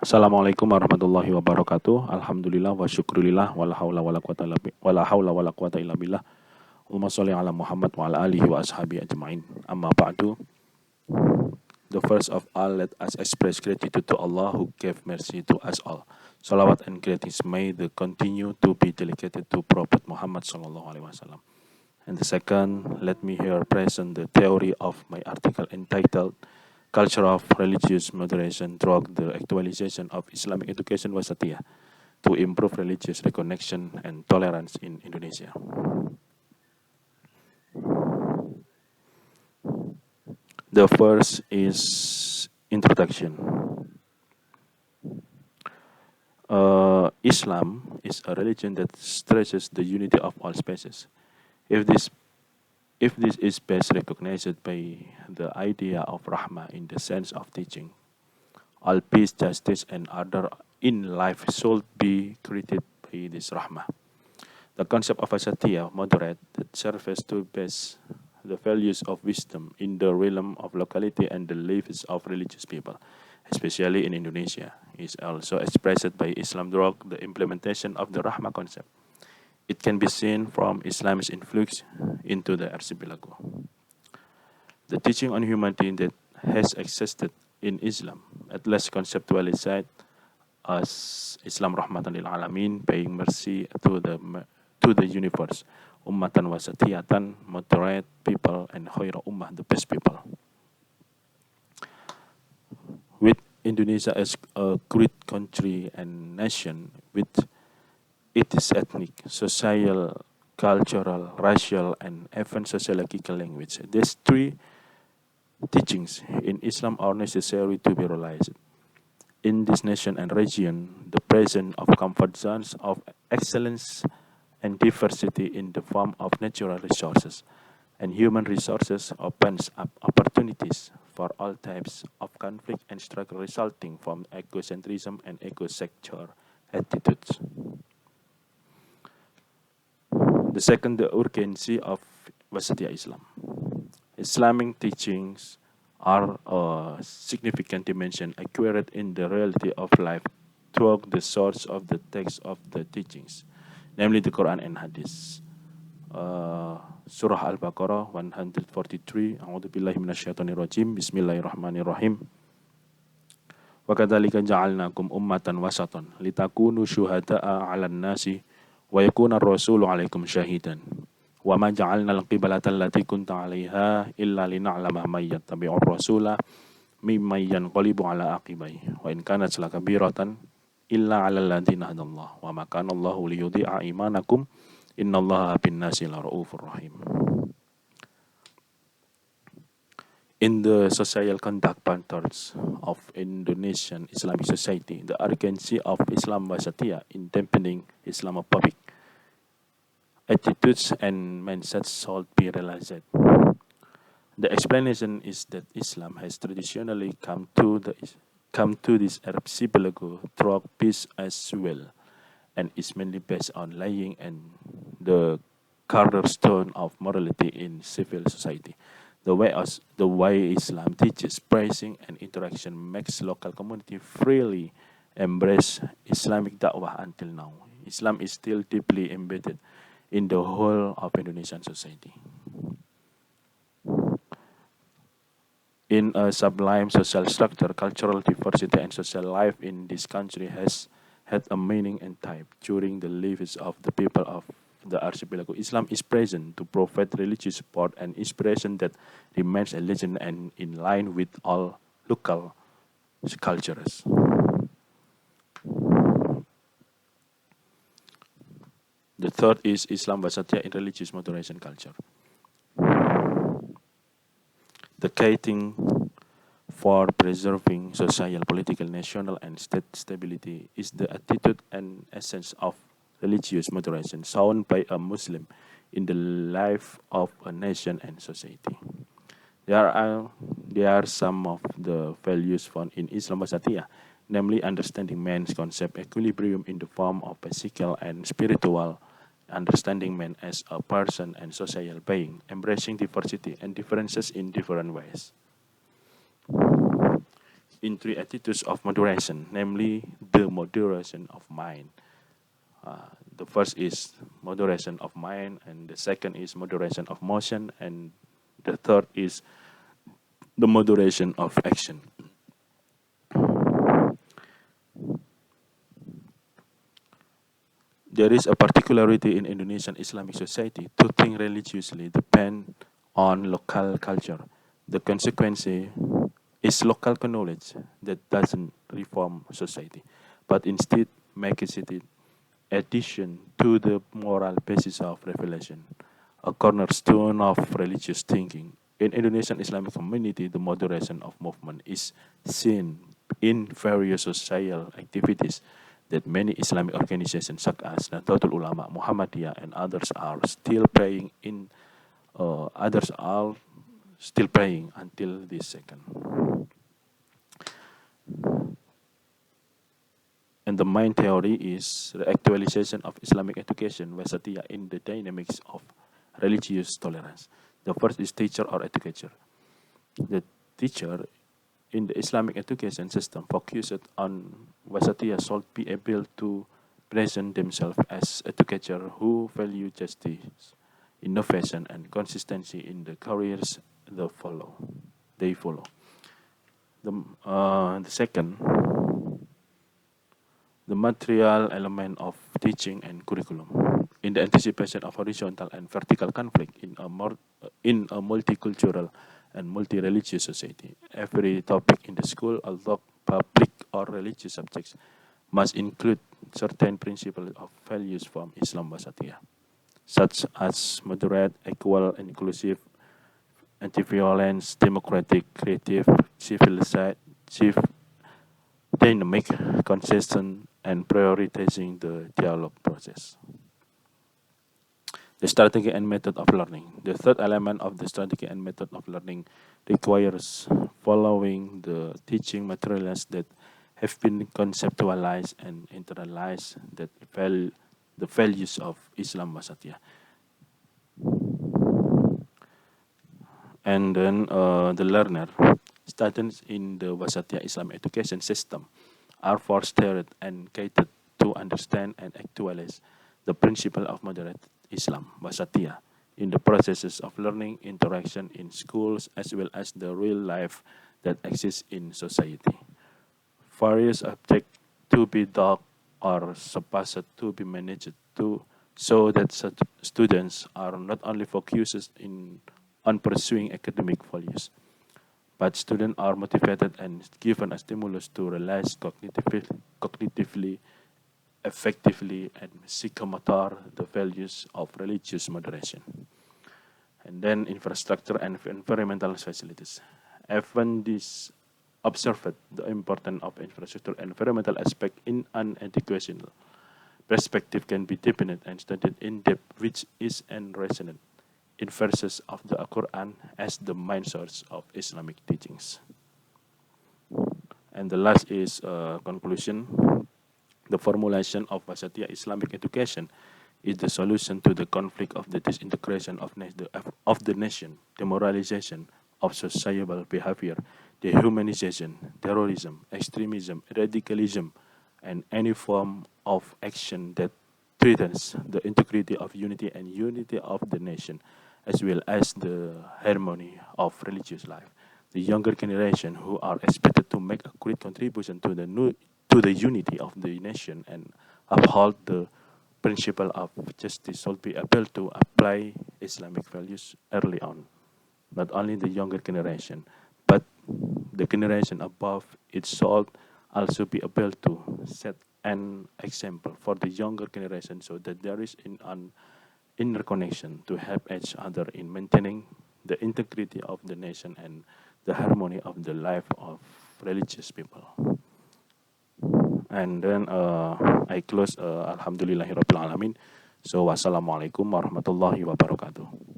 Assalamualaikum warahmatullahi wabarakatuh. Alhamdulillah wa syukurillah wala haula wala quwata illa billah. Allahumma sholli ala Muhammad wa ala alihi wa ashabi ajmain. Amma ba'du. The first of all, let us express gratitude to Allah who gave mercy to us all. Salawat and greetings may they continue to be dedicated to Prophet Muhammad sallallahu alaihi wasallam. And the second, let me here present the theory of my article entitled Culture of Religious Moderation Through the Actualization of Islamic Education Wasatiyah to Improve Religious Recognition and Tolerance in Indonesia. The first is introduction. Islam is a religion that stresses the unity of all species. If this is best recognized by the idea of rahmah in the sense of teaching, all peace, justice, and order in life should be created by this rahmah. The concept of asatiyah, moderate, that serves to base the values of wisdom in the realm of locality and the lives of religious people, especially in Indonesia, is also expressed by Islam through the implementation of the rahmah concept. It can be seen from Islam's influx into the archipelago. The teaching on humanity that has existed in Islam, at least conceptualized as Islam rahmatan lil alamin, paying mercy to the universe, ummatan wasatiyatan, moderate people, and khaira ummah, the best people. With Indonesia as a great country and nation with its ethnic, social, cultural, racial, and even sociological language, these three teachings in Islam are necessary to be realized. In this nation and region, the presence of comfort zones of excellence and diversity in the form of natural resources and human resources opens up opportunities for all types of conflict and struggle resulting from egocentrism and ego-sector attitudes. The second, the urgency of Wasatiyah Islam. Islamic teachings are a significant dimension accurate in the reality of life through the source of the text of the teachings, namely the Quran and Hadith. Surah Al-Baqarah 143. A'udzubillahi minasyaitonirrajim. Bismillahirrahmanirrahim. Wa kadzalika ja'alnakum ummatan wasatan litakunu syuhada'a 'alan nasi wa yakuna ar-rasulu 'alaikum syahidan. Wa ma ja'alna al-qiblata allati kunta 'alaiha illa lina'lama may yattabi'ur rasula mimman yanqalibu 'ala aqibaihi wa in kanat lakabiratan illa 'alal ladzina hadallah wa ma kana Allahu liyudhi'a imanakum innallaha bin-nasi laraufur rahim. In the social conduct patterns of Indonesian Islamic society, the urgency of Islam Wasatiyah in dampening Islamophobic attitudes and mindsets should be realized. The explanation is that Islam has traditionally come to this archipelago through peace as well, and is mainly based on laying and the cornerstone of morality in civil society. The way Islam teaches praising and interaction makes local community freely embrace Islamic da'wah until now. Islam is still deeply embedded in the whole of Indonesian society. In a sublime social structure, cultural diversity and social life in this country has had a meaning and type during the lives of the people of the archipelago. Islam is present to provide religious support and inspiration that remains a legend and in line with all local cultures. The third is Islam Wasatiyah in religious moderation culture. The guiding for preserving social, political, national, and state stability is the attitude and essence of religious moderation shown by a Muslim in the life of a nation and society. There are some of the values found in Islam Wasatiyah, namely understanding man's concept equilibrium in the form of physical and spiritual, understanding man as a person and social being, embracing diversity and differences in different ways. in three attitudes of moderation, namely the moderation of mind. The first is moderation of mind, and the second is moderation of motion, and the third is the moderation of action. There is a particularity in Indonesian Islamic society to think religiously depend on local culture. The consequence is local knowledge that doesn't reform society, but instead makes it addition to the moral basis of revelation, a cornerstone of religious thinking. In Indonesian Islamic community, the moderation of movement is seen in various social activities that many Islamic organizations such as Nahdlatul Ulama, Muhammadiyah, and others are still praying until this second. And the main theory is the actualization of Islamic education, Wasatiyah, in the dynamics of religious tolerance. The first is teacher or educator. The teacher in the Islamic education system focused on Wasatiyah should be able to present themselves as educators who value justice, innovation, and consistency in the careers they follow. The second, the material element of teaching and curriculum. In the anticipation of horizontal and vertical conflict in a multicultural and multi-religious society, every topic in the school, although public or religious subjects, must include certain principles of values from Islam Wasatiyah, such as moderate, equal, inclusive, anti-violence, democratic, creative, dynamic, consistent, and prioritizing the dialogue process. The strategy and method of learning. The third element of the strategy and method of learning requires following the teaching materials that have been conceptualized and internalized that the values of Islam Wasatiyah. And then the learner, students in the Wasatiyah Islam education system are fostered and guided to understand and actualize the principle of moderate Islam, Wasatiyah, in the processes of learning, interaction in schools, as well as the real life that exists in society. Various objects to be taught or supposed to be managed to so that students are not only focused on pursuing academic values, but students are motivated and given a stimulus to realize cognitively, effectively, and psychomotor the values of religious moderation. And then infrastructure and environmental facilities. Even this observed the importance of infrastructure and environmental aspect in an educational perspective can be deepened and studied in depth, which is and resonant in verses of the Quran as the main source of Islamic teachings. And the last is conclusion. The formulation of Wasatiyah Islamic education is the solution to the conflict of the disintegration of the nation, demoralization of societal behavior, dehumanization, terrorism, extremism, radicalism, and any form of action that threatens the integrity of unity and unity of the nation, as well as the harmony of religious life. The younger generation, who are expected to make a great contribution to the unity of the nation and uphold the principle of justice, should be able to apply Islamic values early on. Not only the younger generation, but the generation above it should also be able to set an example for the younger generation so that there is an inner connection to help each other in maintaining the integrity of the nation and the harmony of the life of religious people. And then I close Alhamdulillahirabbil alamin. So wassalamualaikum warahmatullahi wabarakatuh.